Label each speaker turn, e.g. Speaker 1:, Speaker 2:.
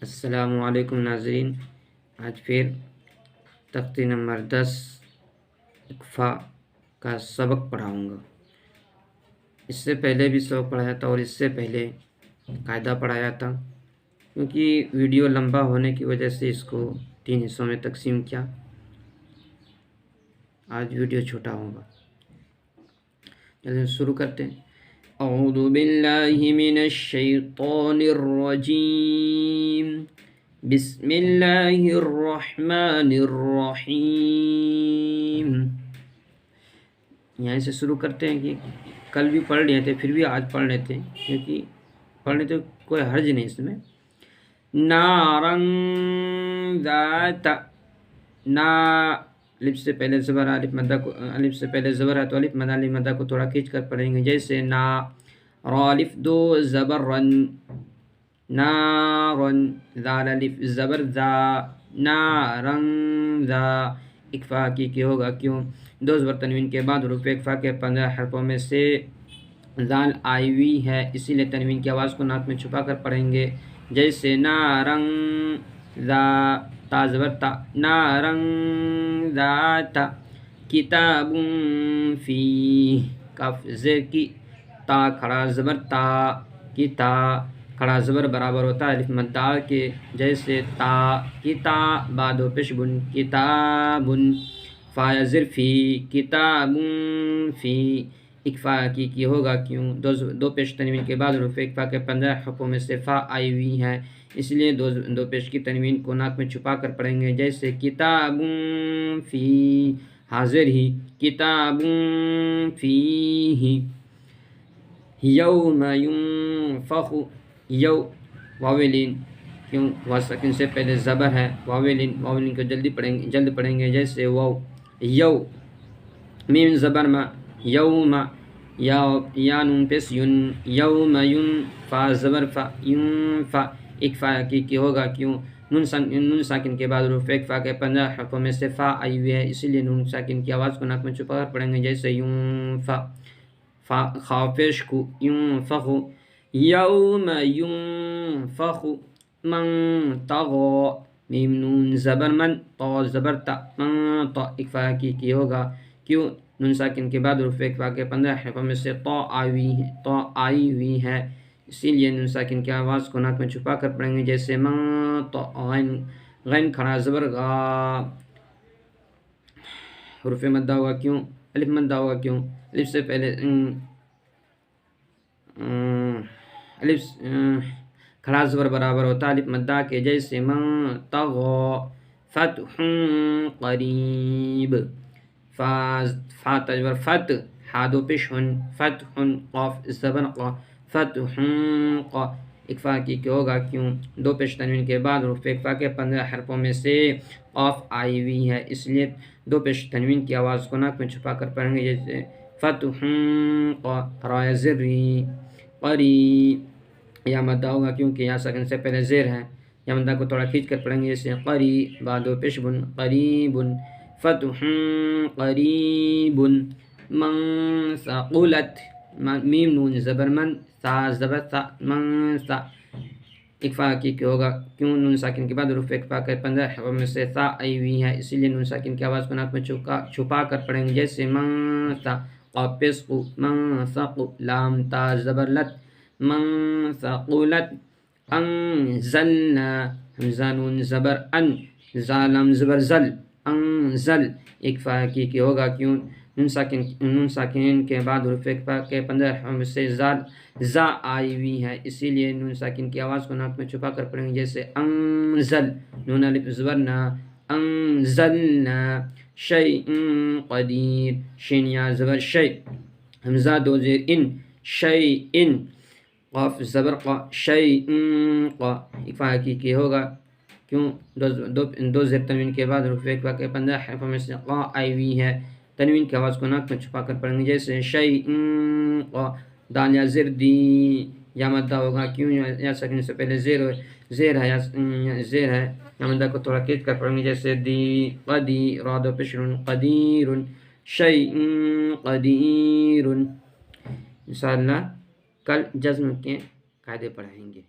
Speaker 1: السلام علیکم ناظرین، آج پھر تختی نمبر 10 اکفا کا سبق پڑھاؤں گا۔ اس سے پہلے بھی سبق پڑھایا تھا اور اس سے پہلے قاعدہ پڑھایا تھا، کیونکہ ویڈیو لمبا ہونے کی وجہ سے اس کو 3 حصوں میں تقسیم کیا۔ آج ویڈیو چھوٹا ہوگا، چلیے شروع کرتے ہیں۔ اعوذ باللہ من الشیطان الرجیم، بسم اللہ الرحمن الرحیم۔ یہاں سے شروع کرتے ہیں کہ کل بھی پڑھ لیے تھے، پھر بھی آج پڑھ لیتے ہیں، کیونکہ پڑھ لیتے کوئی حرج نہیں اس میں۔ نارن ذات، نا الف سے پہلے زبر، الف مدہ کو الف سے پہلے زبر ہے تو الف مدہ الف مدہ کو تھوڑا کھینچ کر پڑھیں گے، جیسے نا را الف دو زبر رن، نارن، ذال الف زبر ذا، نارن ذا۔ اکفا حقیقی ہوگا کیوں؟ دو زبر تنوین کے بعد حروف اکفا کے 15 حرفوں میں سے ذال آئی ہوئی ہے، اسی لیے تنوین کی آواز کو ناک میں چھپا کر پڑھیں گے، جیسے نارن ذا، تا زبر تا، نارن ذات، کتاب فی، کاف زیر کی، تا کھڑا زبر تا، کتا کھڑا زبر برابر ہوتا ہے الف مدہ کے، جیسے تا کتا، بعد و پیش بن، کتابن، فا زر فی، کتاب فی۔ اکفا حقیقی ہوگا کیوں؟ دو پیش تنوین کے بعد حروف اکفا کے 15 حرفوں میں سے فا آئی ہوئی ہے، اس لیے دو پیش کی تنوین کو ناک میں چھپا کر پڑھیں گے، جیسے کتاب فی، حاضر ہی، کتاب فیہ۔ یوم ینفخ، یو واو لین، کیوں؟ واو ساکن سے پہلے زبر ہے، واو لین کو جلد پڑھیں گے، جیسے واو یو، میم زبر ما، یوم، یا نون پیس یون، یوم یون، فا زبر فا، ینفا۔ اکفا حقیقی ہوگا کیوں؟ نون ساکن کے بعد حروف اکفا کے 15 حرفوں میں سے فا آئی ہوئی ہے، اسی لیے نون ساکن کی آواز کو ناک میں چھپا کر پڑھیں گے، جیسے ینفا، خا پیش کو، ینفخ، یوم ینفخ، من طغى، میم نون زبر من، طا زبر تا، من طا۔ اکفا حقیقی ہوگا کیوں؟ نون ساکن کے بعد حروف اکفا کے 15 حرفوں میں سے طا آئی ہوئی ہے، اسی لیے نون ساکن کی آواز کو ناک میں چھپا کر پڑھیں گے، جیسے من طا، غین کھڑا زبر غا، حروف مدہ ہوگا کیوں؟ الف مدہ ہوگا کیوں؟ الف سے پہلے الف کھڑا زبر برابر ہوتا ہے الف مدہ کے، جیسے من طغى، فتح قریب، فا تجبر فت، حادو پیش ہن، فتح، قاف زبر قا، فتح قا۔ اکفا حقیقی ہوگا کیوں؟ دو پیش تنوین کے بعد حروف اکفا کے 15 حرفوں میں سے قاف آئی ہوئی ہے، اس لیے دو پیش تنوین کی آواز کو ناک میں چھپا کر پڑھیں گے، جیسے فتح قا، رائے زری، قری، یا مدہ ہوگا کیونکہ یا ساکن سے پہلے زیر ہے، یا مدہ کو تھوڑا کھینچ کر پڑھیں گے، جیسے قری، بعد و پیش بن، قریب، فتح قریب، من ثقلت، میم نون زبر من، ثا زبر ثا، من ثا۔ اکفا حقیقی ہوگا کیوں؟ نون ساکن کے بعد حروف اکفا کے 15 حرفوں میں سے ثا آئی ہوئی ہے، اسی لیے نون ساکن کی آواز کو ناک میں چھپا کر پڑھیں گے، جیسے من ثا، قاف پیش قو، من ثق، لام تا زبر لت، من ثقلت، انزلنا، حمزہ نون زبر ان، زالم زبر زل، انزل۔ اکفا حقیقی ہوگا کیوں؟ نون ساکن کے بعد حروف اکفا کے 15 حرفوں میں سے زا آئی ہوئی ہے، اسی لیے نون ساکن کی آواز کو ناک میں چھپا کر پڑھیں گے، جیسے انزل، نون الف زبر نا، انزلنا، شیء قدیر، شین یا زبر شیء، حمزہ دو زیر ان، شیء، قاف زبر قا، شیء قا۔ اکفا حقیقی ہوگا کیوں؟ دو زیر تنوین کے بعد حروف اکفا کے 15 حرفوں میں سے قا آئی ہوئی ہے، تنوین کی آواز کو ناک میں چھپا کر پڑھیں گے، جیسے شیء قا، دال یا زر دی، یا مدہ ہوگا کیوں؟ یا ساکن سے پہلے زیر ہے، یا مدہ کو تھوڑا کھینچ کر پڑھیں گے، جیسے دی، قدی، را دو پیش نون، قدیر، شیء قدیر۔ انشاءاللہ کل جزم کے قاعدے پڑھائیں گے۔